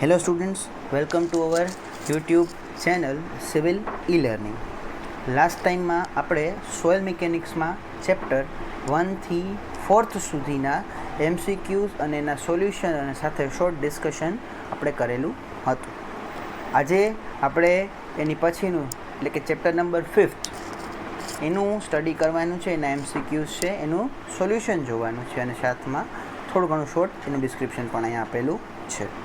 Hello students, welcome to our YouTube channel Civil e-learning. Last ટાઈમમાં આપણે soil મિકેનિક્સમાં chapter 1થી 4th સુધીના MCQs અને એના સોલ્યુશન અને સાથે શોર્ટ ડિસ્કશન આપણે કરેલું હતું. આજે આપણે એની પછીનું એટલે કે ચેપ્ટર નંબર 5th એનું સ્ટડી કરવાનું છે, એના MCQs છે, એનું સોલ્યુશન જોવાનું છે અને સાથમાં થોડું ઘણું શોર્ટ એનું ડિસ્ક્રિપ્શન પણ અહીંયા આપેલું છે.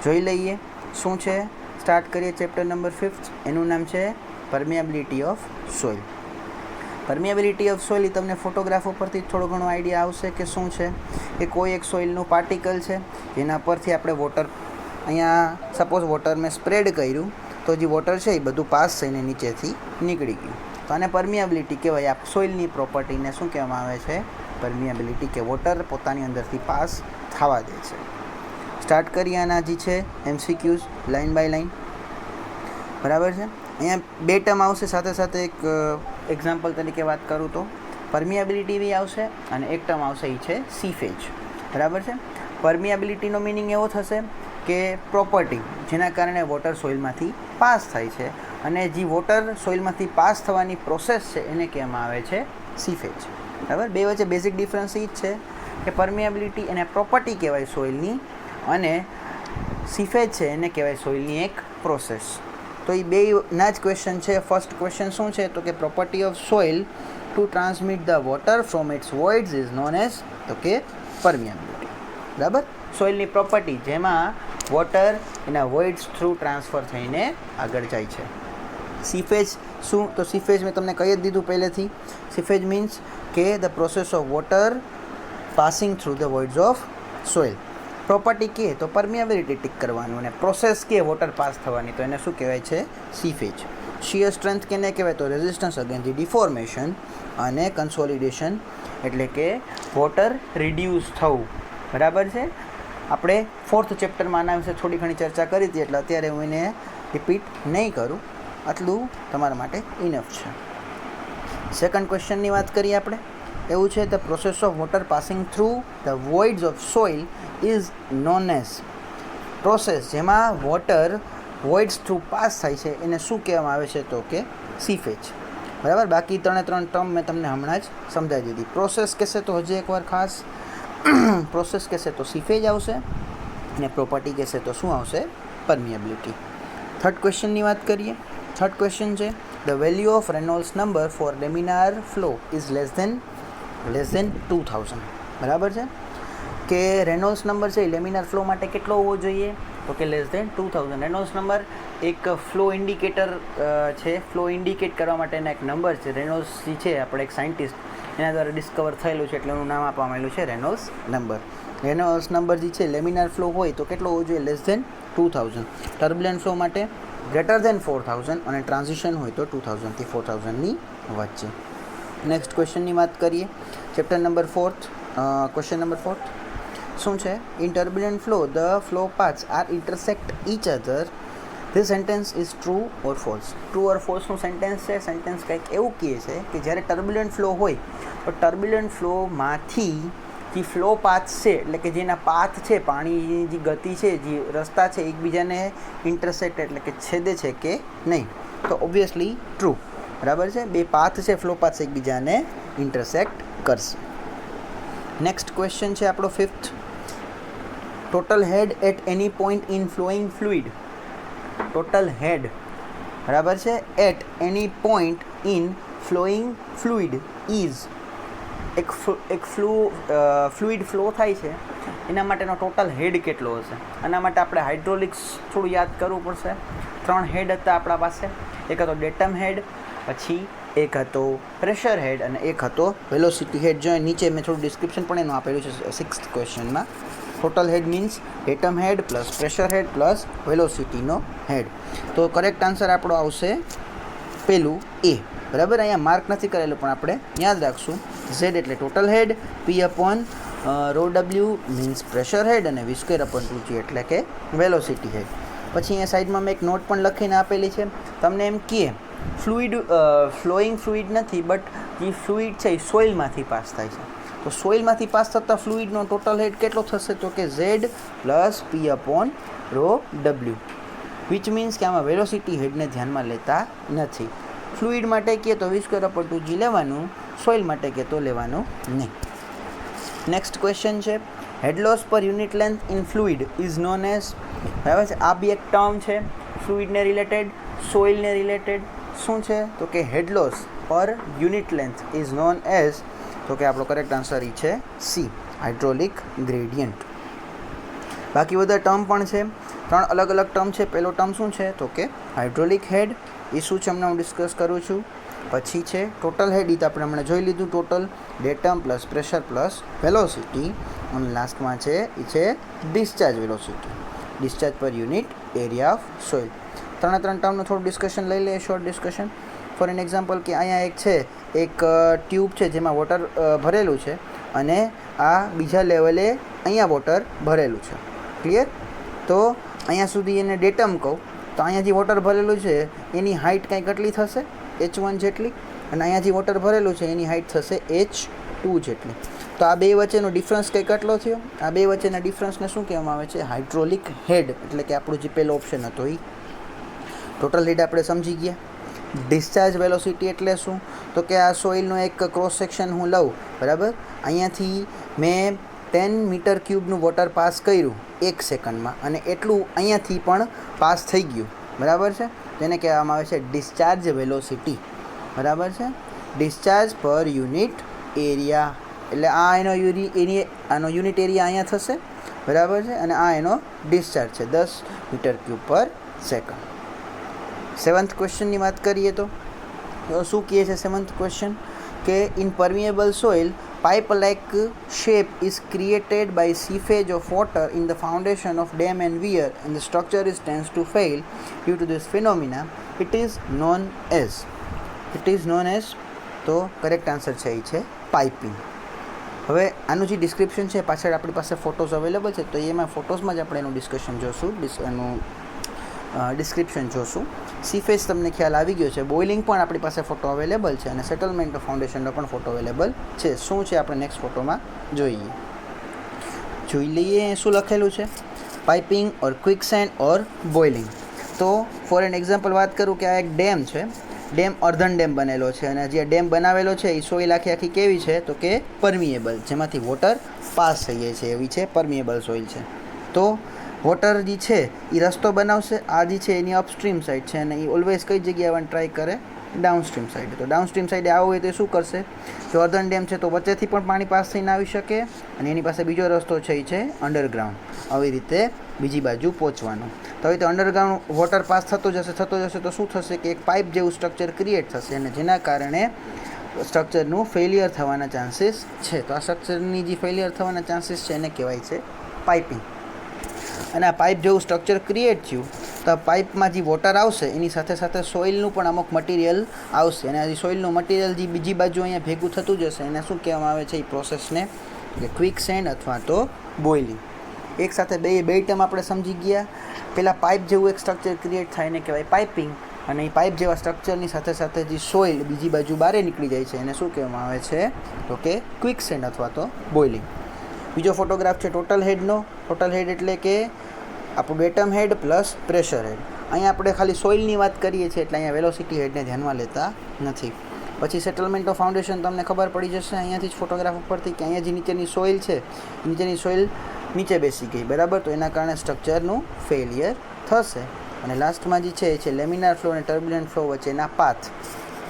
જોઈ લઈએ શું છે. સ્ટાર્ટ કરીએ ચેપ્ટર નંબર 5th. એનું નામ છે પરમિયાબિલિટી ઓફ સોઇલ. પરમિયાબિલિટી ઓફ સોઇલ એ તમને ફોટોગ્રાફ ઉપરથી થોડો ઘણો આઈડિયા આવશે કે શું છે. એ કોઈ એક સોઇલનું પાર્ટિકલ છે જેના પરથી આપણે વોટર, અહીંયા સપોઝ વોટર મેં સ્પ્રેડ કર્યું તો જે વોટર છે એ બધું પાસ થઈને નીચેથી નીકળી ગયું, તો આને પરમિયાબિલિટી કહેવાય. આ સોઇલની પ્રોપર્ટીને શું કહેવામાં આવે છે? પરમિયાબિલિટી, કે વોટર પોતાની અંદરથી પાસ થવા દે છે. સ્ટાર્ટ કરીએ આના જે છે MCQs લાઇન બાય લાઇન, બરાબર છે. અહીંયા બે ટર્મ આવશે, સાથે સાથે એક એક્ઝામ્પલ તરીકે વાત કરું તો પરમિયાબિલિટી બી આવશે અને એક ટર્મ આવશે એ છે સીફેજ, બરાબર છે. પરમિયાબિલિટીનો મિનિંગ એવો થશે કે પ્રોપર્ટી જેના કારણે વોટર સોઇલમાંથી પાસ થાય છે, અને જે વોટર સોઇલમાંથી પાસ થવાની પ્રોસેસ છે એને કહેવામાં આવે છે સીફેજ, બરાબર. બે વચ્ચે બેઝિક ડિફરન્સ એ જ છે કે પરમિયાબિલિટી એને પ્રોપર્ટી કહેવાય સોઇલની, અને સીફેજ છે એને કહેવાય સોઇલની એક પ્રોસેસ. તો એ બેના જ ક્વેશ્ચન છે. ફર્સ્ટ ક્વેશ્ચન શું છે તો કે property of soil to transmit the water from its voids is known as, તો કે પરમિયાબિલિટી, બરાબર. સોઇલની પ્રોપર્ટી જેમાં વોટર એના વોઇડ્સ થ્રુ ટ્રાન્સફર થઈને આગળ જાય છે. સીફેજ શું? તો સીફેજ મેં તમને કહી જ દીધું પહેલેથી. સીફેજ મીન્સ કે the process of water passing through the voids of soil. Property કહે તો પરમિયાબિલિટી ટિક કરવાનું, અને પ્રોસેસ કહે વોટર પાસ થવાની, તો એને શું કહેવાય છે? સીફેજ. શિયર સ્ટ્રેન્થ કેને કહેવાય? તો રેઝિસ્ટન્સ અગેન્સ્ટ ડિફોર્મેશન, અને કન્સોલિડેશન એટલે કે વોટર રિડ્યુસ થવું, બરાબર છે. આપણે 4th ચેપ્ટરમાં આના વિશે થોડી ઘણી ચર્ચા કરી હતી, એટલે અત્યારે હું એને રિપીટ નહીં કરું, આટલું તમારા માટે ઇનફ છે. સેકન્ડ ક્વેશ્ચનની વાત કરીએ આપણે. એવું છે the process of water passing through the voids of soil is known as. Process જેમાં વોટર વોઇડ્સ થ્રુ પાસ થાય છે એને શું કહેવામાં આવે છે? તો કે સીફેજ, બરાબર. બાકી ત્રણે ત્રણ ટર્મ મેં તમને હમણાં જ સમજાવી દીધી. પ્રોસેસ કહેશે તો હજી એકવાર ખાસ પ્રોસેસ કહેશે તો સીફેજ આવશે, અને પ્રોપર્ટી કહેશે તો શું આવશે? પરમિયાબિલિટી. થર્ડ ક્વેશ્ચનની વાત કરીએ. થર્ડ ક્વેશ્ચન છે the value of Reynolds number for laminar flow is less than 2000, બરાબર છે. કે રેનોલ્ડ્સ નંબર છે એ લેમિનાર ફ્લો માટે કેટલો હોવો જોઈએ? તો કે લેસ ધેન 2000. રેનોલ્ડ્સ નંબર એક ફ્લો ઇન્ડિકેટર છે. ફ્લો ઇન્ડિકેટ કરવા માટેના એક નંબર છે. રેનોલ્ડ્સ જે છે આપણે એક સાયન્ટિસ્ટ એના દ્વારા ડિસ્કવર થયેલું છે, એટલે એનું નામ આપવામાં આવેલું છે રેનોલ્ડ્સ નંબર. રેનોલ્ડ્સ નંબર જે છે લેમિનાર ફ્લો હોય તો કેટલો હોવો જોઈએ? Less than 2000. ટર્બ્યુલન્ટ ફ્લો માટે ગ્રેટર ધેન 4000, અને ટ્રાન્ઝિશન હોય તો 2000 થી 4000ની વચ્ચે. નેક્સ્ટ ક્વેશ્ચનની વાત કરીએ. Chapter number 4th, question number 4th શું છે? In turbulent flow the flow paths are intersect each other. This sentence is true or false. True or ફોલ્સનું સેન્ટેન્સ છે. સેન્ટેન્સ કંઈક એવું કહે છે કે જ્યારે ટર્બ્યુલન્ટ ફ્લો હોય તો ટર્બ્યુલન્ટ ફ્લોમાંથી જે ફ્લો પાથ છે, એટલે કે જેના પાથ છે, પાણીની જે ગતિ છે, જે રસ્તા છે, એકબીજાને ઇન્ટરસેક્ટ એટલે કે છેદે છે કે નહીં? તો ઓબ્વિયસલી ટ્રુ, બરાબર છે. બે પાથ છે, ફ્લો પાથ એકબીજાને ઇન્ટરસેક્ટ કરશે. નેક્સ્ટ ક્વેશ્ચન છે આપણો 5th. Total head at any point in flowing fluid. Total head, બરાબર છે, at any point in flowing fluid is. એક ફ્લુઇડ ફ્લો થાય છે એના માટેનો ટોટલ હેડ કેટલો હશે? આના માટે આપણે હાઇડ્રોલિક્સ થોડું યાદ કરવું પડશે. 3 હેડ હતા આપણા પાસે. એક હતો ડેટમ હેડ, પછી એક હતો પ્રેશર હેડ, અને એક હતો વેલોસિટી હેડ. જો નીચે મેં થોડું ડિસ્ક્રિપ્શન પણ એનું આપેલું છે 6th ક્વેશ્ચનમાં. Total head means datum had plus pressure had plus વેલોસિટીનો હેડ. તો કરેક્ટ આન્સર આપણો આવશે પેલું એ, બરાબર. અહીંયા માર્ક નથી કરેલું પણ આપણે યાદ રાખશું. ઝેડ એટલે total head, P upon rho W means pressure head, અને વી સ્ક્વેર અપોન 2g એટલે કે વેલોસિટી હેડ. પછી અહીંયા સાઈડમાં મેં એક નોટ પણ લખીને આપેલી છે. તમને એમ કહે ફ્લુઇડ ફ્લોઈંગ ફ્લુઇડ નથી, બટ જે ફ્લુઇડ છે એ સોઇલમાંથી પાસ થાય છે. તો સોઇલમાંથી પાસ થતા ફ્લુઇડનો ટોટલ હેડ કેટલો થશે તો કે Z plus P upon rho W, which means કે આમાં વેલોસિટી હેડને ધ્યાનમાં લેતા નથી. ફ્લુઇડ માટે કહે તો v²/2g લેવાનું, સોઇલ માટે કહે તો લેવાનું નહીં. નેક્સ્ટ ક્વેશ્ચન છે હેડ લોસ પર unit length in fluid is known as. બરાબર છે, આ બી એક ટર્મ છે ફ્લુઇડને રિલેટેડ, સોઇલને રિલેટેડ. શું છે તો કે હેડ લોસ પર unit length is known as, તો કે આપણો કરેક્ટ આન્સર એ છે સી, હાઇડ્રોલિક ગ્રેડિયન્ટ. બાકી બધા ટર્મ પણ છે, 3 અલગ અલગ ટર્મ છે. પહેલો ટર્મ શું છે તો કે હાઇડ્રોલિક હેડ, એ શું છે હમણાં હું ડિસ્કસ કરું છું. પછી છે ટોટલ હેડ, એ તો આપણે હમણાં જોઈ લીધું, total datum plus pressure plus velocity. અને લાસ્ટમાં છે એ છે ડિસ્ચાર્જ વેલોસિટી, ડિસ્ચાર્જ પર યુનિટ એરિયા ઓફ સોઇલ. 3 ટર્મનું થોડું ડિસ્કશન લઈ લઈએ, short discussion. For an example કે અહીંયા એક છે, એક ટ્યુબ છે જેમાં વોટર ભરેલું છે અને આ બીજા લેવલે અહીંયા વોટર ભરેલું છે. ક્લિયર? તો અહીંયા સુધી એને ડેટમ કહું તો અહીંયા જે વોટર ભરેલું છે એની હાઇટ કંઈ કેટલી થશે h1 જેટલી, અને અહીંયા જે વોટર ભરેલું છે એની હાઇટ થશે h2 જેટલી. તો આ બે વચ્ચેનો ડિફરન્સ કંઈ કેટલો થયો? આ બે વચ્ચેના ડિફરન્સને શું કહેવામાં આવે છે? હાઇડ્રોલિક હેડ. એટલે કે આપણું જે પહેલો ઓપ્શન હતો એ ટોટલ હેડ આપણે સમજી ગયા. ડિસ્ચાર્જ વેલોસિટી એટલે શું તો કે આ સોઇલનો એક ક્રોસ સેક્શન હું લઉં, બરાબર, અહીંયાથી મેં 10 મીટર ક્યુબનું વોટર પાસ કર્યું 1 સેકન્ડમાં, અને એટલું અહીંયાથી પણ પાસ થઈ ગયું, બરાબર છે. તેને કહેવામાં આવે છે ડિસ્ચાર્જ વેલોસિટી, બરાબર છે. ડિસ્ચાર્જ પર યુનિટ એરિયા, એટલે આ આનો યુનિટ એરિયા અહીંયા થશે, બરાબર છે, અને આ એનો ડિસ્ચાર્જ છે 10 metre cube per second. 7th ક્વેશ્ચનની વાત કરીએ તો શું કહે છે 7th ક્વેશ્ચન કે in permeable soil pipe like shape is created by seepage of water in the foundation of dam and weir, and the structure is tends to fail due to this phenomena. It is known as તો correct answer છે એ છે piping. હવે આનું જે description છે પાછળ આપણી પાસે ફોટોઝ અવેલેબલ છે, તો એમાં ફોટોઝમાં જ આપણે એનું ડિસ્કશન જોશું, એનું ડિસ્ક્રિપ્શન જોશું. સીફેજ તમને ખ્યાલ આવી ગયો છે, બોઇલિંગ પણ આપણી પાસે ફોટો અવેલેબલ છે, અને સેટલમેન્ટ ઓફ ફાઉન્ડેશનનો પણ ફોટો અવેલેબલ છે. શું છે આપણે નેક્સ્ટ ફોટોમાં જોઈ લઈએ શું લખેલું છે, પાઇપિંગ ઓર ક્વિકસેન્ડ ઓર બોઇલિંગ. તો ફોર એન એક્ઝામ્પલ વાત કરું કે આ એક ડેમ છે, ડેમ અર્ધન ડેમ બનેલો છે, અને જે ડેમ બનાવેલો છે એ સોઇલ આખી કેવી છે તો કે પરમિએબલ, જેમાંથી વોટર પાસ થઈ જાય છે એવી છે, પરમિએબલ સોઇલ છે. તો વોટર જે છે એ રસ્તો બનાવશે, આ જે છે એની અપસ્ટ્રીમ સાઈડ છે, અને એ ઓલવેઝ કઈ જગ્યાએ આવવાનું ટ્રાય કરે? Downstream side. તો ડાઉનસ્ટ્રીમ સાઈડે આવવું હોય તો શું કરશે? જો અર્ધન ડેમ છે તો વચ્ચેથી પણ પાણી પાસ થઈને આવી શકે, અને એની પાસે બીજો રસ્તો છે એ છે અંડરગ્રાઉન્ડ, આવી રીતે બીજી બાજુ પહોંચવાનો. તો હવે તો અંડરગ્રાઉન્ડ વોટર પાસ થતો જશે તો શું થશે કે એક પાઇપ જેવું સ્ટ્રક્ચર ક્રિએટ થશે, અને જેના કારણે સ્ટ્રક્ચરનું ફેલિયર થવાના ચાન્સીસ છે. તો આ સ્ટ્રક્ચરની જે ફેલિયર થવાના ચાન્સીસ છે એને કહેવાય છે પાઇપિંગ. અને આ પાઇપ જેવું સ્ટ્રક્ચર ક્રિએટ થયું તો આ પાઇપમાં જે વોટર આવશે એની સાથે સાથે સોઇલનું પણ અમુક મટીરિયલ આવશે, અને આ જે સોઇલનું મટીરિયલ જે બીજી બાજુ અહીંયા ભેગું થતું જશે એને શું કહેવામાં આવે છે એ પ્રોસેસને એટલે ક્વિકસેન્ડ અથવા તો બોઇલિંગ. એક સાથે બે ટર્મ આપણે સમજી ગયા. પહેલાં પાઇપ જેવું એક સ્ટ્રક્ચર ક્રિએટ થાય એને કહેવાય પાઇપિંગ, અને એ પાઇપ જેવા સ્ટ્રક્ચરની સાથે સાથે જે સોઇલ બીજી બાજુ બહાર નીકળી જાય છે એને શું કહેવામાં આવે છે તો કે ક્વિકસેન્ડ અથવા તો બોઇલિંગ. બીજો ફોટોગ્રાફ છે ટોટલ હેડનો. ટોટલ હેડ એટલે કે આપણું ડેટમ હેડ પ્લસ પ્રેશર હેડ. અહીંયા આપણે ખાલી સોઇલની વાત કરીએ છીએ એટલે અહીંયા વેલોસિટી હેડને ધ્યાનમાં લેતા નથી. પછી સેટલમેન્ટ ઓફ ફાઉન્ડેશન તમને ખબર પડી જશે અહીંયાથી જ ફોટોગ્રાફ ઉપરથી કે અહીંયા જે નીચેની સોઇલ છે, નીચેની સોઇલ નીચે બેસી ગઈ, બરાબર, તો એના કારણે સ્ટ્રક્ચરનું ફેલિયર થશે. અને લાસ્ટમાં જે છે એ છે લેમિનાર ફ્લો અને ટર્બ્યુલન્ટ ફ્લો વચ્ચેના પાથ.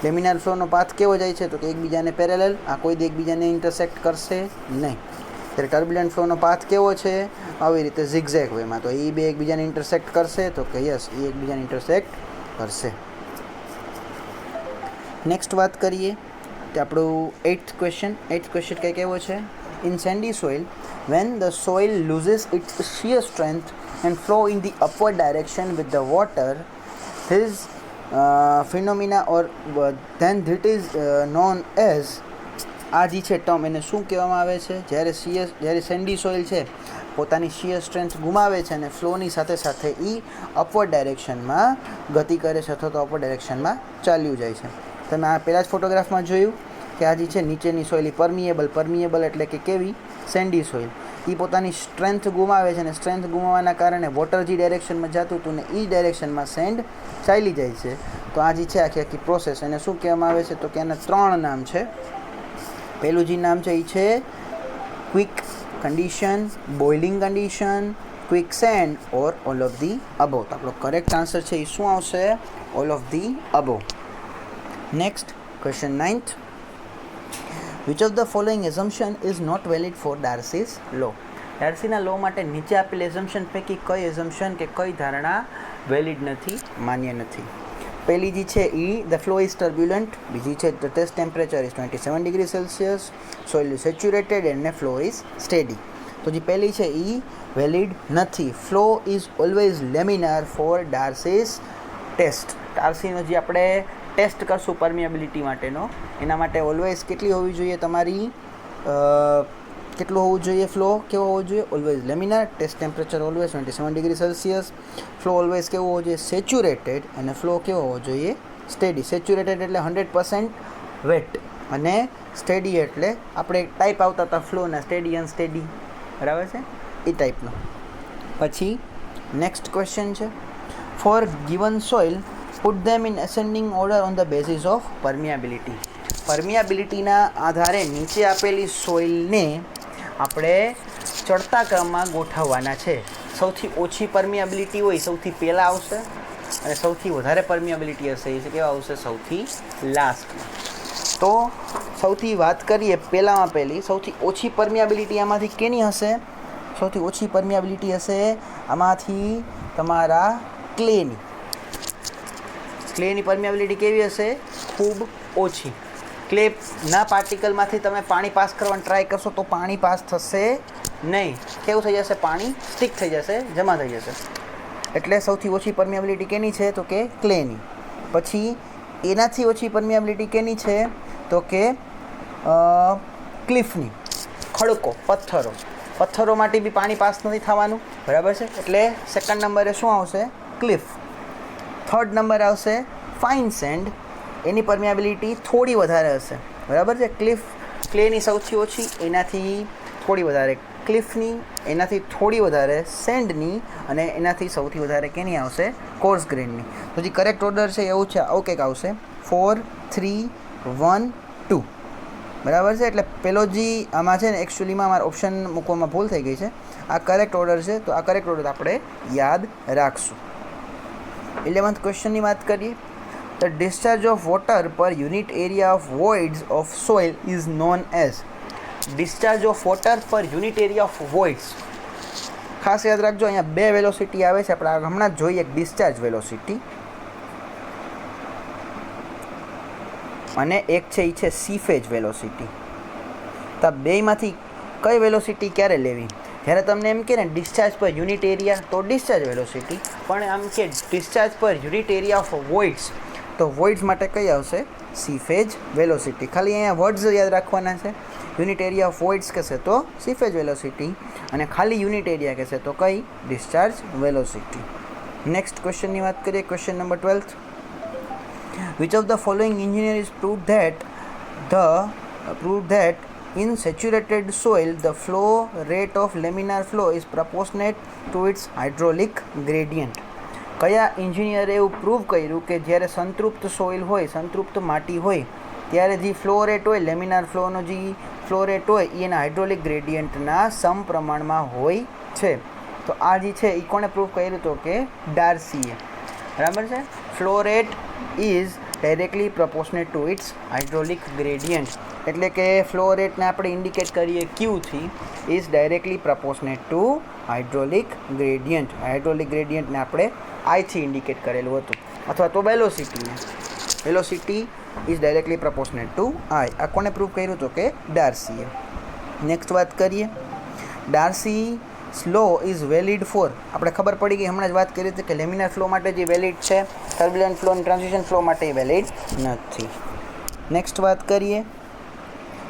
લેમિનાર ફ્લોનો પાથ કેવો જાય છે તો કે એકબીજાને પેરેલલ, આ કોઈ એકબીજાને ઇન્ટરસેક્ટ કરશે નહીં. ત્યારે ટર્બ્યુલન્ટ ફ્લોનો પાથ કેવો છે? આવી રીતે ઝિગઝેગ વેમાં, તો એ બે એકબીજાને ઇન્ટરસેક્ટ કરશે તો કે યસ એ એકબીજાને ઇન્ટરસેક્ટ કરશે. નેક્સ્ટ વાત કરીએ કે આપણું 8th ક્વેશ્ચન કંઈ કેવો છે? In Sandy soil when the soil loses its shear strength and flow in the upward direction with the water, this phenomena or then that is known as, આ જે છે ટર્મ એને શું કહેવામાં આવે છે? જ્યારે સેન્ડી સોઇલ છે પોતાની શિયર સ્ટ્રેન્થ ગુમાવે છે અને ફ્લોની સાથે સાથે એ અપવર્ડ ડાયરેક્શનમાં ગતિ કરે છે અથવા તો અપવર્ડ ડાયરેક્શનમાં ચાલ્યું જાય છે. તમે આ પહેલાં જ ફોટોગ્રાફમાં જોયું કે આ જે છે નીચેની સોઇલ એ પરમિએબલ એટલે કે કેવી સેન્ડી સોઇલ એ પોતાની સ્ટ્રેન્થ ગુમાવે છે અને સ્ટ્રેન્થ ગુમાવવાના કારણે વોટર જે ડાયરેક્શનમાં જતું હતું ને એ ડાયરેક્શનમાં સેન્ડ ચાલી જાય છે. તો આ જે છે આખી પ્રોસેસ એને શું કહેવામાં આવે છે તો કે એના 3 નામ છે. પહેલું જે નામ છે એ છે quick condition, boiling condition, quick sand or all of the above. તો આપણો કરેક્ટ આન્સર છે એ શું આવશે? All of the above. Next question 9th. Which of the following assumption is not valid for Darcy's law? ડાર્સીના law માટે નીચે આપેલ એઝમ્પશન પૈકી કઈ એઝમ્પશન કે કઈ ધારણા વેલિડ નથી, માન્ય નથી? પહેલી જે છે એ ધ ફ્લો ઇઝ ટર્બ્યુલન્ટ, બીજી છે the test temperature is 27 degree Celsius, soil is saturated and flow is steady. તો જે પહેલી છે એ વેલિડ નથી. Flow is always laminar for Darcy's test. ડાર્સીનો જે આપણે ટેસ્ટ કરશું પરમિએબિલિટી માટેનો, એના માટે ઓલવેઝ કેટલી હોવી જોઈએ તમારી, કેટલું હોવું જોઈએ? ફ્લો કેવો હોવો જોઈએ? Always laminar, test temperature always 27 degree Celsius, flow always કેવો હોવો જોઈએ? સેચ્યુરેટેડ, અને ફ્લો કેવો હોવો જોઈએ? સ્ટેડી. સેચ્યુરેટેડ એટલે 100% વેટ, અને સ્ટેડી એટલે આપણે ટાઈપ આવતા હતા ફ્લોના, સ્ટેડી અનસ્ટેડી, બરાબર છે એ ટાઈપનો. પછી નેક્સ્ટ ક્વેશ્ચન છે for given soil put them in ascending order on the basis of permeability. પરમિયાબિલિટીના આધારે નીચે આપેલી સોઇલને આપણે ચડતા ક્રમમાં ગોઠવવાના છે. સૌથી ઓછી પરમિયાબિલિટી હોય સૌથી પહેલાં આવશે, અને સૌથી વધારે પરમિયાબિલિટી હશે એ કેવા આવશે? સૌથી લાસ્ટમાં. તો સૌથી વાત કરીએ પહેલાંમાં પહેલી, સૌથી ઓછી પરમિયાબિલિટી આમાંથી કેની હશે? સૌથી ઓછી પરમિયાબિલિટી હશે આમાંથી તમારા ક્લેની. ક્લેની પરમિયાબિલિટી કેવી હશે? ખૂબ ઓછી. ક્લેના પાર્ટિકલમાંથી તમે પાણી પાસ કરવાનો ટ્રાય કરશો તો પાણી પાસ થશે નહીં. કેવું થઈ જશે? પાણી સ્ટીક થઈ જશે, જમા થઈ જશે. એટલે સૌથી ઓછી પરમિયાબિલિટી કેની છે? તો કે ક્લેની. પછી એનાથી ઓછી પરમિયાબિલિટી કેની છે? તો કે ક્લિફની. ખડકો, પથ્થરો માટે બી પાણી પાસ નથી થવાનું, બરાબર છે. એટલે સેકન્ડ નંબરે શું આવશે? ક્લિફ. થર્ડ નંબર આવશે ફાઇન સેન્ડ. એની પરમિયાબિલિટી થોડી વધારે હશે, બરાબર છે. ક્લેની સૌથી ઓછી, એનાથી થોડી વધારે ક્લિફની, એનાથી થોડી વધારે સેન્ડની, અને એનાથી સૌથી વધારે કેની આવશે? કોર્સ ગ્રેનની. તો જે કરેક્ટ ઓર્ડર છે એવું છે, આવું કંઈક આવશે 4, 3, 1, 2, બરાબર છે. એટલે પેલો જે આમાં છે ને એકચ્યુઅલીમાં અમારા ઓપ્શન મૂકવામાં ભૂલ થઈ ગઈ છે. આ કરેક્ટ ઓર્ડર છે, તો આ કરેક્ટ ઓર્ડર આપણે યાદ રાખશું. 11th ક્વેશ્ચનની વાત કરીએ. The discharge of water per unit area of voids of soil is known as. Discharge of water per unit area of voids. ખાસ યાદ રાખજો, અહીંયા 2 વેલોસિટી આવે છે. આપણે હમણાં જ જોઈએ એક ડિસ્ચાર્જ વેલોસિટી, અને એક છે એ છે સીફેજ વેલોસિટી. તો બેમાંથી કઈ વેલોસિટી ક્યારે લેવી? જ્યારે તમને એમ કે ને ડિસ્ચાર્જ પર યુનિટ એરિયા, તો ડિસ્ચાર્જ વેલોસિટી. પણ આમ કે ડિસ્ચાર્જ પર યુનિટ એરિયા ઓફ વોઇડ્સ, તો વોઇડ્સ માટે કઈ આવશે? સીફેજ વેલોસિટી. ખાલી અહીંયા વર્ડ્સ યાદ રાખવાના છે. યુનિટ એરિયા ઓફ વોઇડ્સ કહેશે તો સીફેજ વેલોસિટી, અને ખાલી યુનિટ એરિયા કહેશે તો કઈ? Discharge velocity. નેક્સ્ટ ક્વેશ્ચનની વાત કરીએ. Question number 12th. Which of the following engineer is proved that in saturated soil the flow rate of laminar flow is proportionate to its hydraulic gradient. કયા ઇન્જિનિયરે એવું prove કર્યું કે જ્યારે સંતૃપ્ત સોઇલ હોય, સંતૃપ્ત માટી હોય, ત્યારે જે ફ્લો રેટ હોય, લેમિનાર ફ્લોનો જે ફ્લો રેટ હોય એ એના હાઇડ્રોલિક ગ્રેડિયન્ટના સમપ્રમાણમાં હોય છે? તો આ જે છે એ કોણે પ્રૂવ કર્યું? તો કે ડાર્સીએ, બરાબર છે. Flow rate is directly proportionate to its hydraulic gradient. એટલે કે ફ્લો રેટને આપણે ઇન્ડિકેટ કરીએ ક્યુથી, is directly proportionate to hydraulic ગ્રેડિયન્ટ. હાઇડ્રોલિક ગ્રેડિયન્ટને આપણે આઈથી ઇન્ડિકેટ કરેલું હતું, અથવા તો વેલોસિટીને. Velocity is directly proportionate to I. આ કોને પ્રૂવ કર્યું? તો કે ડાર્સીએ. નેક્સ્ટ વાત કરીએ. Darcy law is valid for, આપણે ખબર પડી ગઈ, હમણાં જ વાત કરી હતી કે લેમિનાર ફ્લો માટે જે વેલિડ છે, ટર્બ્યુલન્ટ ફ્લો અને ટ્રાન્ઝિશન ફ્લો માટે વેલિડ નથી. નેક્સ્ટ વાત કરીએ.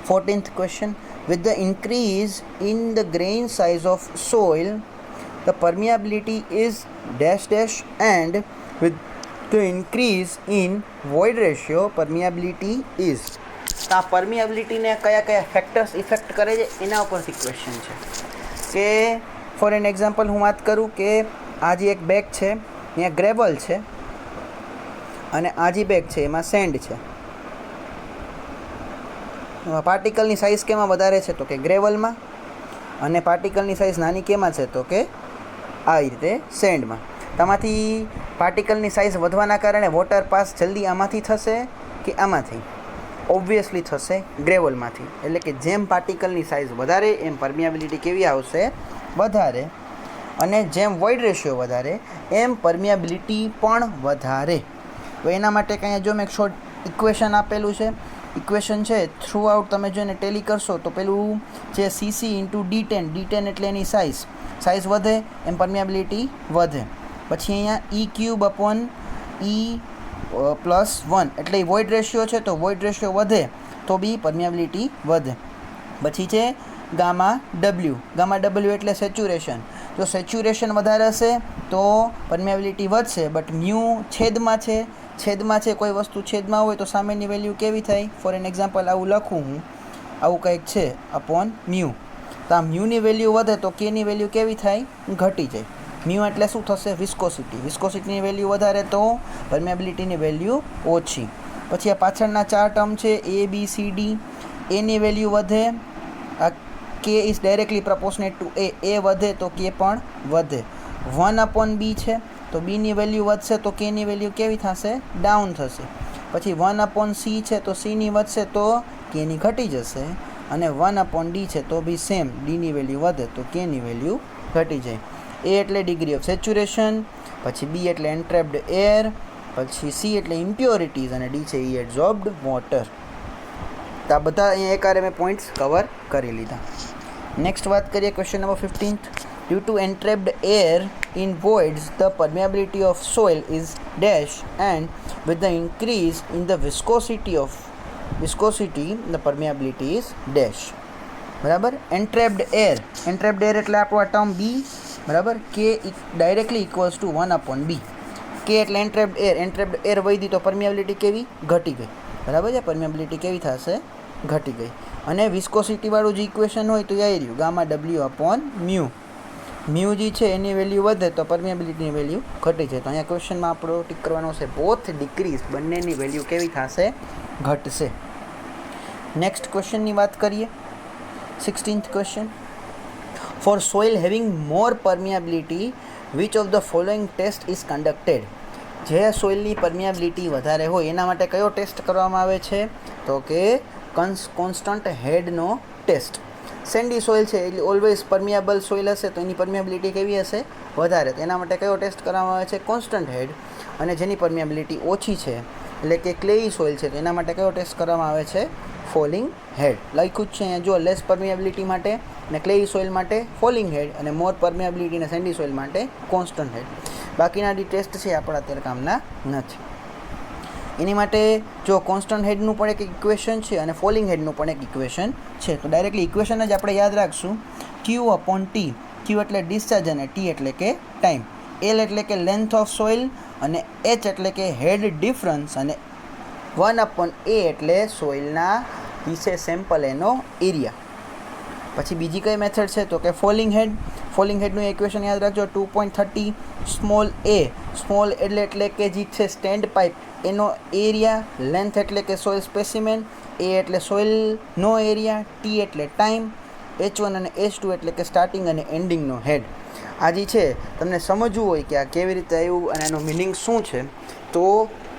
14th question. With the increase in the grain size of soil, the permeability is dash dash, and with the increase in void ratio, permeability is. તો આ પરમિએબિલિટીને કયા કયા factors effect કરે છે એના ઉપરથી ક્વેશ્ચન છે. કે ફોર એન એક્ઝામ્પલ હું વાત કરું કે આ જે એક બેગ છે અહીંયા ગ્રેવલ છે અને આ જે બેગ છે એમાં સેન્ડ છે. પાર્ટિકલની સાઇઝ કેમાં વધારે છે તો કે ગ્રેવલમાં, અને પાર્ટિકલની સાઇઝ નાની કેમાં છે તો કે આ રીતે સેન્ડમાં. આમાંથી પાર્ટિકલની સાઇઝ વધવાના કારણે વોટર પાસ જલ્દી આમાંથી થશે કે આમાંથી? ઓબ્વિયસલી થશે ગ્રેવલમાંથી. એટલે કે જેમ પાર્ટિકલની સાઇઝ વધારે એમ પરમિએબિલિટી કેવી આવશે? વધારે. અને જેમ વોઇડ રેશિયો વધારે એમ પરમિએબિલિટી પણ વધારે. તો એના માટે કંઈ જો મેં એક શોર્ટ ઇક્વેશન આપેલું છે. ઇક્વેશન છે થ્રુ આઉટ તમે જો એને ટેલી કરશો તો પેલું જે CC ઇન્ટુ D10 એટલે એની સાઇઝ વધે એમ પરમિએબિલિટી વધે. પછી અહીંયા E³ અપોન E+1 એટલે વોઇડ રેશિયો છે તો વોઇડ રેશિયો વધે તો બી પરમિએબિલિટી વધે. પછી છે ગામા W એટલે સેચ્યુરેશન. જો સેચ્યુરેશન વધારે હશે તો પરમિએબિલિટી વધશે, બટ મ્યુ છેદમાં છે કોઈ વસ્તુ છેદમાં હોય તો સામેની વેલ્યુ કેવી થાય? ફોર એન એક્ઝામ્પલ આવું લખું હું, આવું કંઈક છે અપોન મ્યુ. તો આ મ્યુની વેલ્યુ વધે તો કેની વેલ્યુ કેવી થાય? ઘટી જાય. મ્યુ એટલે શું થશે? વિસ્કોસિટીની વેલ્યુ વધારે તો પરમિએબિલિટીની વેલ્યુ ઓછી. પછી આ પાછળના 4 ટર્મ છે ABCD, એની વેલ્યુ વધે, આ K is directly proportionate to A વધે તો K પણ વધે. 1/B છે તો Bની વેલ્યુ વધશે તો Kની વેલ્યુ કેવી થશે? ડાઉન થશે. પછી 1/C છે તો Cની વધશે તો Kની ઘટી જશે, અને 1/D છે તો બી સેમ, Dની વેલ્યુ વધે તો Kની વેલ્યુ ઘટી જાય. A એટલે ડિગ્રી ઓફ સેચ્યુરેશન, પછી B એટલે એન્ટ્રેપ્ડ એર, પછી C એટલે ઇમ્પ્યોરિટીઝ, અને D છે એડઝોર્બ્ડ વોટર. તો આ બધા અહીંયા એકારે મેં પોઈન્ટ્સ કવર કરી લીધા. નેક્સ્ટ વાત કરીએ question number 15. Due to entrapped air in voids, the permeability of soil is dash, and with the increase in the viscosity, the permeability is dash. બરાબર. entrapped air એટલે આપણો આ ટર્મ B, બરાબર. K directly equals to 1/B. K એટલે entrapped air વધી તો permeability કેવી? ઘટી ગઈ. બરાબર છે. પરમિએબિલિટી કેવી થશે? ઘટી ગઈ. અને વિસ્કોસિટીવાળું જે ઇક્વેશન હોય તો એ આવી રહ્યું ગામા W/μ. મ્યુ જે છે એની વેલ્યુ વધે તો પરમિએબિલિટીની વેલ્યુ ઘટી જાય. તો અહીંયા ક્વેશ્ચનમાં આપણો ટીક કરવાનો છે બોથ ડિક્રીઝ, બંનેની વેલ્યુ કેવી થશે? ઘટશે. નેક્સ્ટ ક્વેશ્ચનની વાત કરીએ. 16th question. For soil having more permeability which of the following test is conducted? જે સોઇલની પરમિએબિલિટી વધારે હોય એના માટે કયો ટેસ્ટ કરવામાં આવે છે? તો કે કોન્સ્ટન્ટ હેડનો ટેસ્ટ. સેન્ડી સોઇલ છે એટલે ઓલવેઝ પરમિએબલ સોઇલ હશે તો એની પરમિએબિલિટી કેવી હશે? વધારે. તો એના માટે કયો ટેસ્ટ કરવામાં આવે છે? કોન્સ્ટન્ટ હેડ. અને જેની પરમિએબિલિટી ઓછી છે એટલે કે ક્લેઈ સોઇલ છે તો એના માટે કયો ટેસ્ટ કરવામાં આવે છે? ફોલિંગ હેડ. લખ્યું જ છે અહીંયા જો, લેસ પરમિએબિલિટી માટે અને ક્લેઈ સોઇલ માટે ફોલિંગ હેડ, અને મોર પરમિએબિલિટી અને સેન્ડી સોઇલ માટે કોન્સ્ટન્ટ હેડ. બાકીના જે ટેસ્ટ છે આપણા અત્યારે કામના નથી. એની માટે જો કોન્સ્ટન્ટ હેડનું પણ એક ઇક્વેશન છે અને ફોલિંગ હેડનું પણ એક ઇક્વેશન છે. તો ડાયરેક્ટલી ઇક્વેશન જ આપણે યાદ રાખશું. Q/T. Q એટલે ડિસ્ચાર્જ અને T એટલે કે ટાઈમ. L એટલે કે લેન્થ ઓફ સોઇલ, અને H એટલે કે હેડ ડિફરન્સ, અને 1/A એટલે સોઇલના વિશે સેમ્પલ એનો એરિયા. પછી બીજી કઈ મેથડ છે તો કે ફોલિંગ હેડનું ઇક્વેશન યાદ રાખજો. 2.30 સ્મોલ એટલે કે જે છે સ્ટેન્ડ પાઇપ એનો એરિયા, લેન્થ એટલે કે સોઇલ સ્પેસિમેન, A એટલે સોઇલનો એરિયા, T એટલે ટાઈમ, H1 અને H2 એટલે કે સ્ટાર્ટિંગ અને એન્ડિંગનો હેડ. આ જે છે તમને સમજવું હોય કે આ કેવી રીતે આવ્યું અને એનો મિનિંગ શું છે તો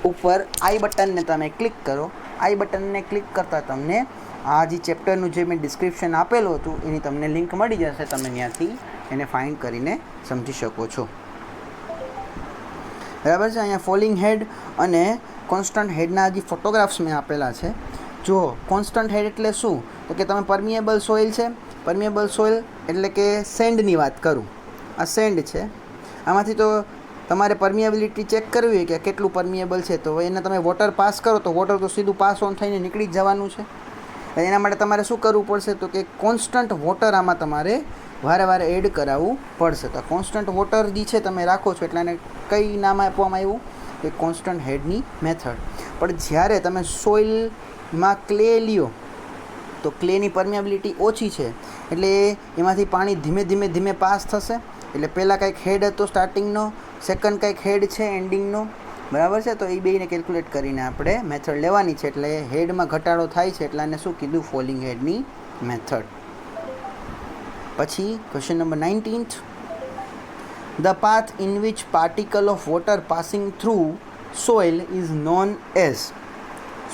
ઉપર આઈ બટનને તમે ક્લિક કરો. આઈ બટનને ક્લિક કરતાં તમને આ જે ચેપ્ટરનું જે મેં ડિસ્ક્રિપ્શન આપેલું હતું એની તમને લિંક મળી જશે. તમે ત્યાંથી એને ફાઇન્ડ કરીને સમજી શકો છો. બરાબર છે. અહીંયા ફોલિંગ હેડ અને કોન્સ્ટન્ટ હેડના જે ફોટોગ્રાફ્સ મેં આપેલા છે. જો કોન્સ્ટન્ટ હેડ એટલે શું તો કે તમે પરમિએબલ સોઇલ છે, પરમિએબલ સોઇલ એટલે કે સેન્ડની વાત કરું, આ સેન્ડ છે. આમાંથી તો તમારે પરમિએબિલિટી ચેક કરવી હોય કે કેટલું પરમિએબલ છે તો એને તમે વોટર પાસ કરો તો વોટર તો સીધું પાસ ઓન થઈને નીકળી જ જવાનું છે. એના માટે તમારે શું કરવું પડશે તો કે કોન્સ્ટન્ટ વોટર આમાં તમારે વારે એડ કરાવવું પડશે. તો કોન્સ્ટન્ટ વોટર જે છે તમે રાખો છો એટલે એને કઈ નામ આપવામાં આવ્યું કે કોન્સ્ટન્ટ હેડની મેથડ. પણ જ્યારે તમે સોઇલમાં ક્લે લ્યો તો ક્લેની પરમિયાબિલિટી ઓછી છે, એટલે એમાંથી પાણી ધીમે ધીમે ધીમે પાસ થશે. એટલે પહેલાં કંઈક હેડ હતો સ્ટાર્ટિંગનો, સેકન્ડ કંઈક હેડ છે એન્ડિંગનો, બરાબર છે. તો એ બેને કેલ્ક્યુલેટ કરીને આપણે મેથડ લેવાની છે. એટલે હેડમાં ઘટાડો થાય છે એટલે આને શું કીધું? ફોલિંગ હેડની મેથડ. પછી question number 19th, the path in which particle of water passing through soil is known as.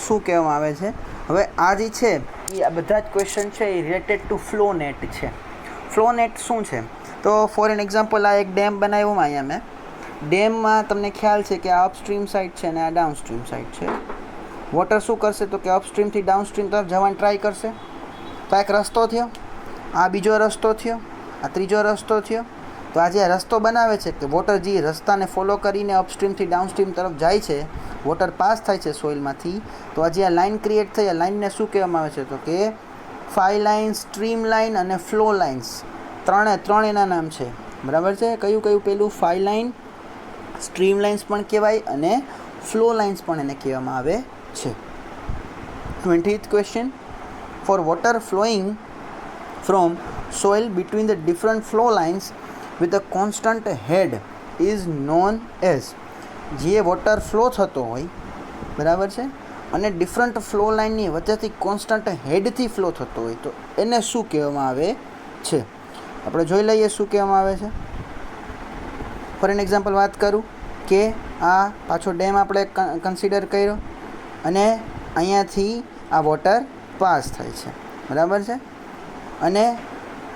શું કહેવામાં આવે છે? હવે આ જે છે એ આ બધા જ ક્વેશ્ચન છે એ રિલેટેડ ટુ ફ્લો નેટ છે. ફ્લો નેટ શું છે? તો ફોર એન એક્ઝામ્પલ આ એક ડેમ બનાવ્યોમાં અહીંયા મેં ડેમમાં તમને ખ્યાલ છે કે આ અપસ્ટ્રીમ સાઇડ છે અને આ ડાઉનસ્ટ્રીમ સાઇડ છે. વોટર શું કરશે? તો કે અપસ્ટ્રીમથી ડાઉનસ્ટ્રીમ તરફ જવાનો ટ્રાય કરશે. તો એક રસ્તો થયો, આ બીજો રસ્તો થયો, આ ત્રીજો રસ્તો થયો. તો આ જે રસ્તો બનાવે છે કે વોટર જે રસ્તાને ફોલો કરીને અપસ્ટ્રીમથી ડાઉનસ્ટ્રીમ તરફ જાય છે, વોટર પાસ થાય છે સોઇલમાંથી, તો આ જે આ લાઇન ક્રિએટ થઈ, આ લાઇનને શું કહેવામાં આવે છે? તો કે ફાઈ લાઇન, સ્ટ્રીમ લાઇન અને ફ્લો લાઇન્સ, ત્રણ એના નામ છે, બરાબર છે. કયું કયું? પેલું ફાઈ લાઇન, સ્ટ્રીમ લાઇન્સ પણ કહેવાય અને ફ્લો લાઇન્સ પણ એને કહેવામાં આવે છે. 20th question, for water flowing from soil between the different flow lines with a constant head is known as. જે વોટર ફ્લો થતો હોય, બરાબર છે, અને ડિફરન્ટ ફ્લો લાઇનની વચ્ચેથી કોન્સ્ટન્ટ હેડથી ફ્લો થતો હોય, તો એને શું કહેવામાં આવે છે? આપણે જોઈ લઈએ શું કહેવામાં આવે છે. ફોર એન એક્ઝામ્પલ વાત કરું કે આ પાછો ડેમ આપણે કન્સિડર કર્યો અને અહીંયાથી આ વોટર પાસ થાય છે, બરાબર છે. અને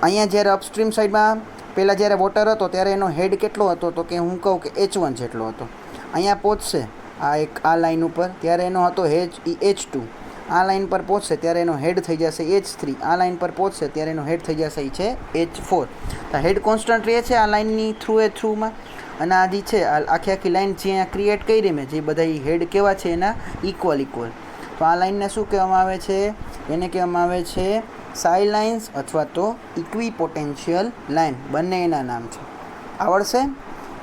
અહીંયા જ્યારે અપસ્ટ્રીમ સાઈડમાં પહેલાં જ્યારે વોટર હતો ત્યારે એનો હેડ કેટલો હતો? તો કે હું કહું કે H1 જેટલો હતો. અહીંયા પહોંચશે આ લાઇન ઉપર ત્યારે એનો હતો H2. આ લાઇન પર પહોંચશે ત્યારે એનો હેડ થઈ જશે H3. આ લાઇન પર પહોંચશે ત્યારે એનો હેડ થઈ જશે એ છે H4. તો હેડ કોન્સ્ટન્ટ રહે છે આ લાઇનની થ્રુમાં. અને આ જે છે આ આખી લાઇન જે અહીંયા ક્રિએટ કરી મેં, જે બધા હેડ કેવા છે એના ઇક્વલ. તો આ લાઇનને શું કહેવામાં આવે છે? એને કહેવામાં આવે છે સાઈ લાઇન્સ અથવા તો ઇક્વી પોટેન્શિયલ લાઇન. બંને એના નામ છે. આવડશે?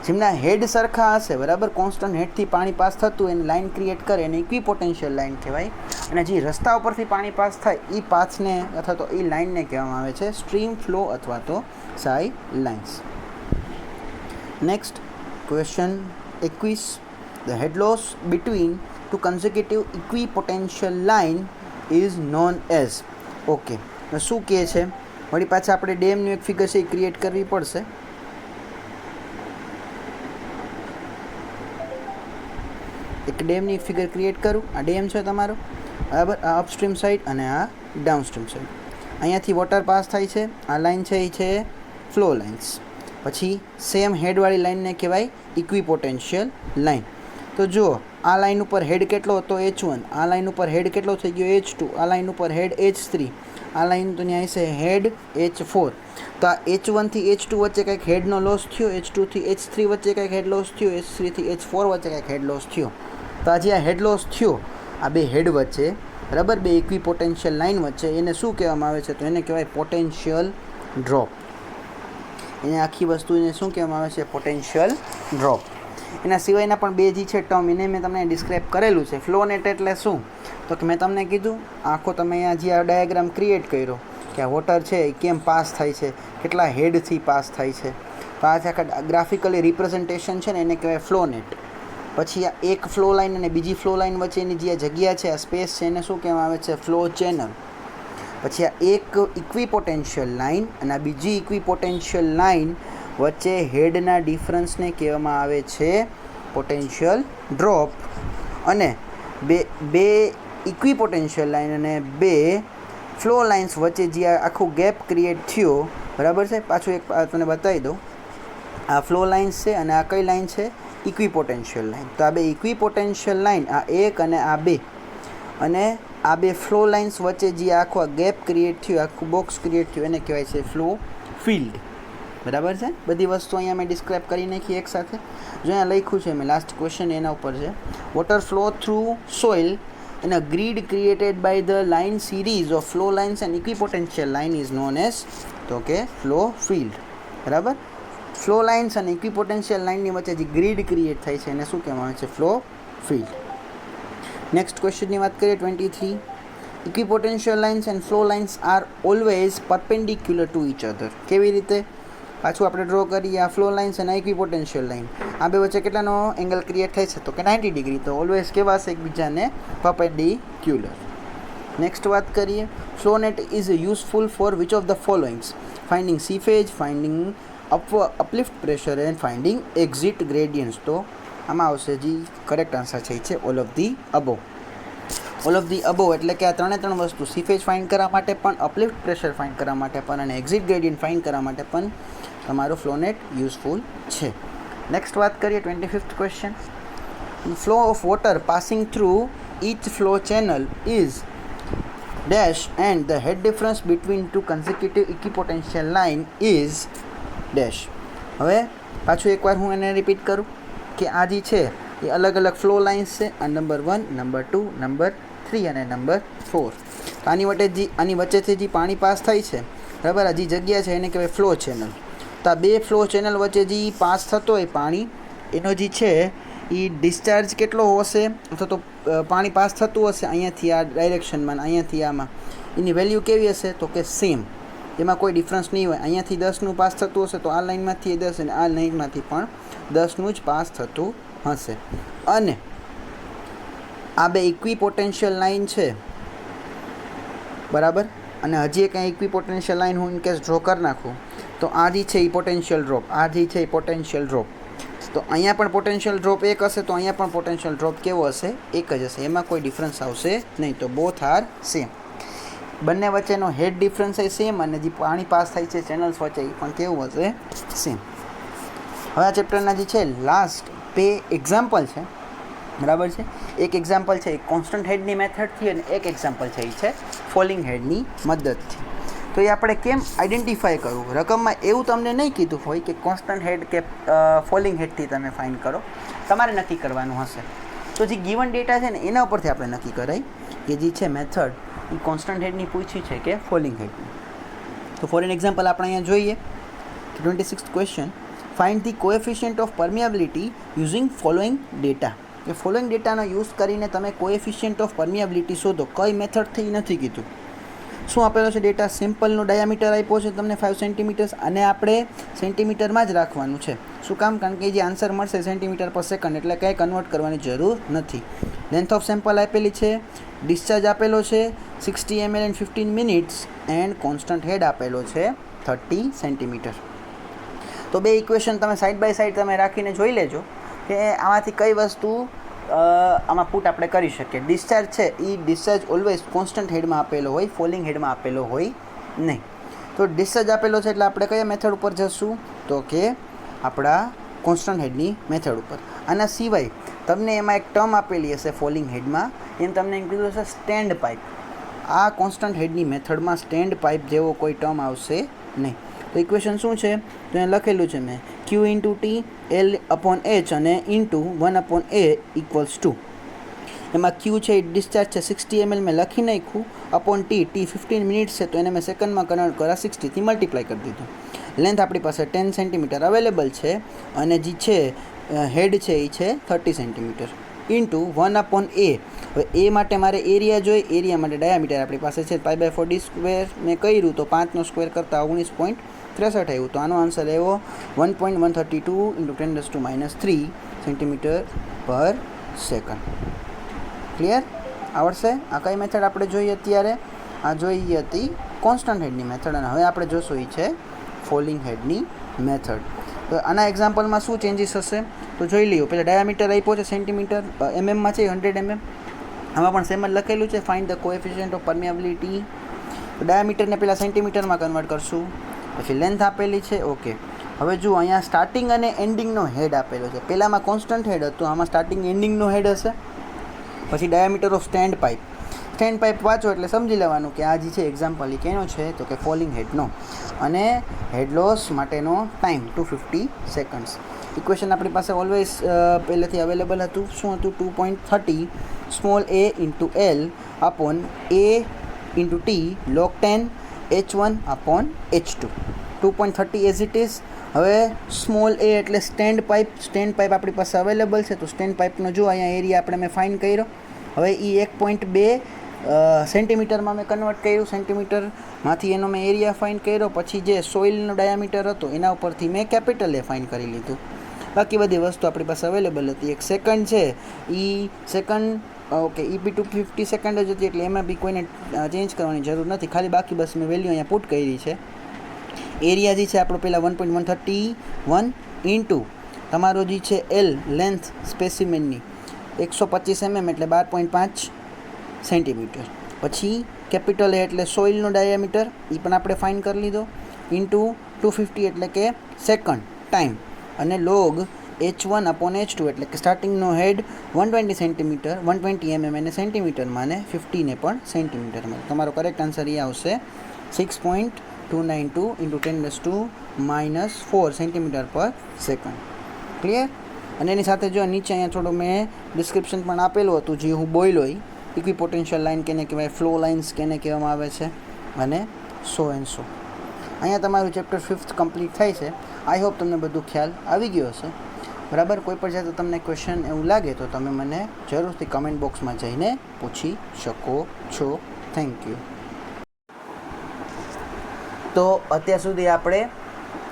જેમના હેડ સરખા હશે, બરાબર, કોન્સ્ટન્ટ હેડથી પાણી પાસ થતું એને લાઇન ક્રિએટ કરે એને ઇક્વી પોટેન્શિયલ લાઇન કહેવાય. અને જે રસ્તા ઉપરથી પાણી પાસ થાય એ પાથને અથવા તો એ લાઇનને કહેવામાં આવે છે સ્ટ્રીમ ફ્લો અથવા તો સાઈ lines. Next question 21, the head loss between two consecutive equipotential line is known as. Okay, શું કહે છે? વળી પાછા આપણે ડેમનું એક ફિગર છે એ ક્રિએટ કરવી પડશે. એક ડેમની ફિગર ક્રિએટ કરું. આ ડેમ છે તમારો, બરાબર. આ અપસ્ટ્રીમ સાઈડ અને આ ડાઉનસ્ટ્રીમ સાઈડ. અહીંયાથી વોટર પાસ થાય છે. આ લાઇન છે એ છે ફ્લો લાઇન્સ. પછી સેમ હેડવાળી લાઇનને કહેવાય ઇક્વી પોટેન્શિયલ લાઇન. તો જુઓ, આ લાઇન ઉપર હેડ કેટલો હતો? H1. આ લાઇન ઉપર હેડ કેટલો થઈ ગયો? H2. આ લાઇન ઉપર હેડ H3. આ લાઇન તો ત્યાં છે હેડ H4. તો આ H1 થી H2 વચ્ચે કંઈક હેડનો લોસ થયો, H2 થી H3 વચ્ચે કંઈક હેડ લોસ થયો, H3 થી H4 વચ્ચે કંઈક હેડ લોસ થયો. તો આ જે આ હેડ લોસ થયો આ બે હેડ વચ્ચે, બરાબર, બે ઇક્વી પોટેન્શિયલ લાઇન વચ્ચે, એને શું કહેવામાં આવે છે? તો એને કહેવાય પોટેન્શિયલ ડ્રોપ. એને આખી વસ્તુને શું કહેવામાં આવે છે? Potential drop. એના સિવાયના પણ બે જે છે ટર્મ એને મેં તમને ડિસ્ક્રાઇબ કરેલું છે. ફ્લો નેટ એટલે શું? તો કે મેં તમને કીધું આખો તમે અહીંયા જે આ ડાયાગ્રામ ક્રિએટ કર્યો કે આ વોટર છે એ કેમ પાસ થાય છે, કેટલા હેડથી પાસ થાય છે. તો આ આખા ગ્રાફિકલી રિપ્રેઝન્ટેશન છે ને એને કહેવાય ફ્લો નેટ. પછી આ એક ફ્લો લાઇન અને બીજી ફ્લો લાઇન વચ્ચેની જે જગ્યા છે, આ સ્પેસ છે, એને શું કહેવામાં આવે છે? Flow channel. પછી આ એક ઇક્વી પોટેન્શિયલ લાઇન અને આ બીજી ઇક્વી પોટેન્શિયલ લાઇન વચ્ચે હેડના ડિફરન્સને કહેવામાં આવે છે પોટેન્શિયલ ડ્રોપ. અને બે ઇક્વી પોટેન્શિયલ લાઇન અને બે ફ્લો લાઇન્સ વચ્ચે જે આખું ગેપ ક્રિએટ થયો, બરાબર છે. પાછું એક તમને બતાવી દઉં. આ ફ્લો લાઇન્સ છે અને આ કઈ લાઇન છે? ઇક્વી પોટેન્શિયલ લાઇન. તો આ બે ઇક્વી પોટેન્શિયલ લાઇન, આ એક અને આ બે, અને આ બે ફ્લો લાઇન્સ વચ્ચે જે આખો આ ગેપ ક્રિએટ થયું, આખું બોક્સ ક્રિએટ થયું, એને કહેવાય છે ફ્લો ફિલ્ડ. બરાબર છે. બધી વસ્તુ અહીંયા મેં ડિસ્ક્રાઇબ કરી નાખી એકસાથે. જો અહીંયા લખ્યું છે મેં લાસ્ટ ક્વેશ્ચન એના ઉપર છે, water flow through soil in a grid created by the line series of flow lines and equipotential line is known as તો કે ફ્લો ફિલ્ડ. બરાબર. ફ્લો લાઇન્સ અને ઇક્વિપોટેન્શિયલ લાઇનની વચ્ચે જે ગ્રીડ ક્રિએટ થાય છે એને શું કહેવામાં આવે છે? Flow field. નેક્સ્ટ ક્વેશ્ચનની વાત કરીએ 23. Equipotential lines and flow lines are always perpendicular to each other. કેવી રીતે? પાછું આપણે ડ્રો કરીએ આ ફ્લો લાઇન્સ અને ઇક્વિપોટેન્શિયલ લાઇન, આ બે વચ્ચે કેટલાનો એંગલ ક્રિએટ થાય છે? તો કે 90 ડિગ્રી. તો ઓલવેઝ કેવા છે એકબીજાને? પરપેન્ડિક્યુલર. નેક્સ્ટ વાત કરીએ, flow net is useful for which of the followings? Finding seepage, finding uplift pressure and finding exit gradients. તો આમાં આવશે જે કરેક્ટ આન્સર છે all of the above. All of the above એટલે કે આ ત્રણે ત્રણ વસ્તુ સીફેજ ફાઇન્ડ કરવા માટે પણ, અપલિફ્ટ પ્રેશર ફાઇન્ડ કરવા માટે પણ અને એક્ઝિટ ગ્રેડિયન્ટ ફાઇન્ડ કરવા માટે પણ તમારો ફ્લો નેટ યુઝફુલ છે. નેક્સ્ટ વાત કરીએ 25th question. Flow of water passing through each flow channel is dash and the head difference between two consecutive equipotential line is dash. હવે પાછું એકવાર હું એને રિપીટ કરું કે આ જે છે એ અલગ અલગ ફ્લો લાઇન્સ છે. આ નંબર 1, નંબર 2, નંબર 3 અને નંબર 4. તો આની વચ્ચેથી જે પાણી પાસ થાય છે, બરાબર, આ જે જગ્યા છે એને કહેવાય ફ્લો ચેનલ. તો આ બે ફ્લો ચેનલ વચ્ચે જે પાસ થતો હોય પાણી, એનો જે છે એ ડિસ્ચાર્જ કેટલો હશે, અથવા તો પાણી પાસ થતું હશે અહીંયાથી આ ડાયરેક્શનમાં, અહીંયાથી આમાં, એની વેલ્યુ કેવી હશે? તો કે સેમ, એમાં કોઈ ડિફરન્સ નહીં હોય. અહીંયાથી 10નું પાસ થતું હશે તો આ લાઇનમાંથી 10 અને આ લાઇનમાંથી પણ 10નું જ પાસ થતું હશે. અને આ બે ઇક્વિપોટેન્શિયલ લાઇન છે, બરાબર. અને હજી એક અહીં ઇક્વિપોટેન્શિયલ લાઇન હું ઇનકેસ ડ્રો કરી નાખું તો આ જે છે એ પોટેન્શિયલ ડ્રોપ, આ જે છે એ પોટેન્શિયલ ડ્રોપ. તો અહીંયા પણ પોટેન્શિયલ ડ્રોપ એક હશે, તો અહીંયા પણ પોટેન્શિયલ ડ્રોપ કેવો હશે? એક જ હશે. એમાં કોઈ ડિફરન્સ આવશે નહીં. તો બોથ આર સેમ. બંને વચ્ચેનો હેડ ડિફરન્સ એ સેમ, અને જે પાણી પાસ થાય છે ચેનલ્સ વચ્ચે એ પણ કેવું હશે? સેમ. હવે આ ચેપ્ટરના જે છે લાસ્ટ બે એક્ઝામ્પલ છે, બરાબર છે. એક એક્ઝામ્પલ છે એ કોન્સ્ટન્ટ હેડની મેથડથી અને એક એક્ઝામ્પલ છે એ છે ફોલિંગ હેડની મદદથી. તો એ આપણે કેમ આઈડેન્ટિફાય કરવું? રકમમાં એવું તમને નહીં કીધું હોય કે કોન્સ્ટન્ટ હેડ કે ફોલિંગ હેડથી તમે ફાઇન્ડ કરો, તમારે નક્કી કરવાનું હશે. તો જે ગિવન ડેટા છે ને એના ઉપરથી આપણે નક્કી કરાય કે જે છે મેથડ એ કોન્સ્ટન્ટ હેડની પૂછી છે કે ફોલિંગ હેડની. તો ફોર એન એક્ઝામ્પલ આપણે અહીંયા જોઈએ 26th question. Find the coefficient of permeability using following data. કે ફોલોઈંગ ડેટાનો યુઝ કરીને તમે કોએફિશિયન્ટ ઓફ પરમિયાબિલિટી શોધો. કઈ મેથડથી નથી કીધું. શું આપેલો છે ડેટા? સિમ્પલનો ડાયામીટર આપ્યો છે તમને 5 સેન્ટીમીટર્સ, અને આપણે સેન્ટીમીટરમાં જ રાખવાનું છે. શું કામ? કારણ કે જે આન્સર મળશે સેન્ટીમીટર પર સેકન્ડ, એટલે કંઈ કન્વર્ટ કરવાની જરૂર નથી. લેન્થ ઓફ સેમ્પલ આપેલી છે, ડિસ્ચાર્જ આપેલો છે 60 ml and 15 minutes, and constant head આપેલો છે 30 સેન્ટીમીટર. તો બે ઇક્વેશન તમે સાઈડ બાય સાઈડ તમે રાખીને જોઈ લેજો કે આમાંથી કઈ વસ્તુ આમાં પુટ આપણે કરી શકીએ. ડિસ્ચાર્જ છે એ ડિસ્ચાર્જ ઓલવેઝ કોન્સ્ટન્ટ હેડમાં આપેલો હોય, ફોલિંગ હેડમાં આપેલો હોય નહીં. તો ડિસ્ચાર્જ આપેલો છે એટલે આપણે કયા મેથડ ઉપર જશું? તો કે આપણા કોન્સ્ટન્ટ હેડની મેથડ ઉપર. આના સિવાય તમને એમાં એક ટર્મ આપેલી હશે ફોલિંગ હેડમાં, એમ તમને એમ કીધું હશે સ્ટેન્ડ પાઇપ. આ કોન્સ્ટન્ટ હેડની મેથડમાં સ્ટેન્ડ પાઇપ જેવો કોઈ ટર્મ આવશે નહીં. તો ઇક્વેશન શું છે? તો અહીંયા લખેલું છે મેં Q into T L upon H અને into 1 upon A equals to. એમાં Q છે એ ડિસ્ચાર્જ છે 60 ml મેં લખી નાખ્યું, અપોન T 15 મિનિટ્સ છે તો એને મેં સેકન્ડમાં કન્વર્ટ કર્યા 60થી મલ્ટીપ્લાય કરી દીધું. લેન્થ આપણી પાસે 10 સેન્ટીમીટર અવેલેબલ છે, અને જે છે હેડ છે એ છે 30 સેન્ટીમીટર ઇન્ટુ 1 અપોન A. હવે એ માટે મારે એરિયા જોઈએ, એરિયા માટે ડાયામીટર આપણી પાસે છે π/4 d સ્ક્વેર મેં કર્યું તો 5નો સ્ક્વેર કરતાં 19.63 આવ્યું. તો આનો આન્સર આવ્યો 1.132 × 10⁻³ સેન્ટીમીટર પર સેકન્ડ. ક્લિયર? આવડશે? આ કઈ મેથડ આપણે જોઈએ અત્યારે? આ જોઈએ હતી કોન્સ્ટન્ટ હેડની મેથડ, અને હવે આપણે જોશું એ છે ફોલિંગ હેડની મેથડ. તો આના એક્ઝામ્પલમાં શું ચેન્જીસ હશે તો જોઈ લઈએ. પહેલાં ડાયામીટર આપ્યો છે સેન્ટીમીટર, એમએમમાં છે 100 mm. આમાં પણ સેમ જ લખેલું છે ફાઇન્ડ ધ કોએફિશિયન્ટ ઓફ પરમિયાબિલિટી. તો ડાયામીટરને પહેલાં સેન્ટીમીટરમાં કન્વર્ટ કરશું. પછી લેન્થ આપેલી છે, ઓકે. હવે જુઓ અહીંયા સ્ટાર્ટિંગ અને એન્ડિંગનો હેડ આપેલો છે. પહેલાંમાં કોન્સ્ટન્ટ હેડ હતું, આમાં સ્ટાર્ટિંગ એન્ડિંગનો હેડ હશે. પછી diameter of stand pipe. Stand pipe વાંચો એટલે સમજી લેવાનું કે આ જે છે એક્ઝામ્પલ એ કેનો છે તો કે ફોલિંગ હેડનો. અને હેડ લોસ માટેનો ટાઈમ 250 સેકન્ડ્સ. ઇક્વેશન આપણી પાસે ઓલવેઝ પહેલેથી અવેલેબલ હતું. શું હતું? 2.30 small a into L upon A into T log 10 H1 upon H2. 2.30 as it is. હવે સ્મોલ a એટલે સ્ટેન્ડ પાઇપ. સ્ટેન્ડ પાઇપ આપણી પાસે અવેલેબલ છે, તો સ્ટેન્ડ પાઇપનો જો અહીંયા એરિયા આપણે મેં ફાઇન કર્યો હવે એ 1.2 સેન્ટીમીટરમાં મેં કન્વર્ટ કર્યું, સેન્ટીમીટરમાંથી એનો મેં એરિયા ફાઇન્ડ કર્યો, પછી જે સોઇલનો ડાયામીટર હતો એના ઉપરથી મેં કેપિટલ એ ફાઇન્ડ કરી લીધું. બાકી બધી વસ્તુ આપણી પાસે અવેલેબલ હતી. એક સેકન્ડ છે એ સેકન્ડ ઓકે EP 250 સેકન્ડ જ હતી, એટલે એમાં બી કોઈને ચેન્જ કરવાની જરૂર નથી, ખાલી બાકી બસ મેં વેલ્યુ અહીંયા પુટ કરી છે. એરિયા જે છે આપણો પહેલાં 1.131 ઇન્ટુ તમારો જે છે L લેન્થ સ્પેસિમેનની 125 mm એટલે 12.5 સેન્ટીમીટર. પછી કેપિટલ એ એટલે સોઇલનો ડાયામીટર એ પણ આપણે ફાઇન કરી લીધો, ઇન્ટુ 250 એટલે કે સેકન્ડ ટાઈમ, અને લોગ H1/H2 એટલે કે સ્ટાર્ટિંગનો હેડ 120 સેન્ટીમીટર, 120 mm એને સેન્ટીમીટરમાં ને 50 ને પણ સેન્ટીમીટરમાં. તમારો કરેક્ટ આન્સર એ આવશે 6.292 ઇન્ટુ 10⁻⁻4 સેન્ટીમીટર પર સેકન્ડ. ક્લિયર? અને એની સાથે જો નીચે અહીંયા થોડું મેં ડિસ્ક્રિપ્શન પણ આપેલું હતું, જે હું બોલ્યો એ ઇક્વિપોટેન્શિયલ લાઇન કેને કહેવાય, ફ્લો લાઇન્સ કેને કહેવામાં આવે છે, અને સો એન્ડ સો. અહીંયા તમારું ચેપ્ટર 5th કમ્પ્લીટ થાય છે. આઈ હોપ તમને બધું ખ્યાલ આવી ગયો હશે. બરાબર? કોઈ પણ જાતે તમને ક્વેશ્ચન એવું લાગે તો તમે મને જરૂરથી કમેન્ટ બોક્સમાં જઈને પૂછી શકો છો. Thank you. તો અત્યાર સુધી આપણે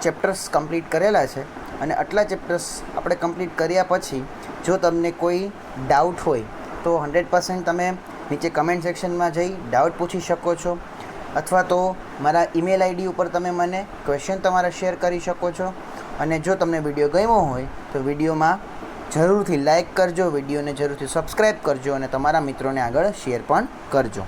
ચેપ્ટર્સ કમ્પ્લીટ કરેલા છે, અને આટલા ચેપ્ટર્સ આપણે કમ્પ્લીટ કર્યા પછી જો તમને કોઈ ડાઉટ હોય તો 100% તમે નીચે કમેન્ટ સેક્શનમાં જઈ ડાઉટ પૂછી શકો છો, અથવા તો મારા ઈમેલ આઈડી ઉપર તમે મને ક્વેશ્ચન તમારા શેર કરી શકો છો. અને જો તમને વિડીયો ગમ્યો હોય તો વિડીયોમાં જરૂરથી લાઇક કરજો, વિડીયોને જરૂરથી સબસ્ક્રાઈબ કરજો, અને તમારા મિત્રોને આગળ શેર પણ કરજો.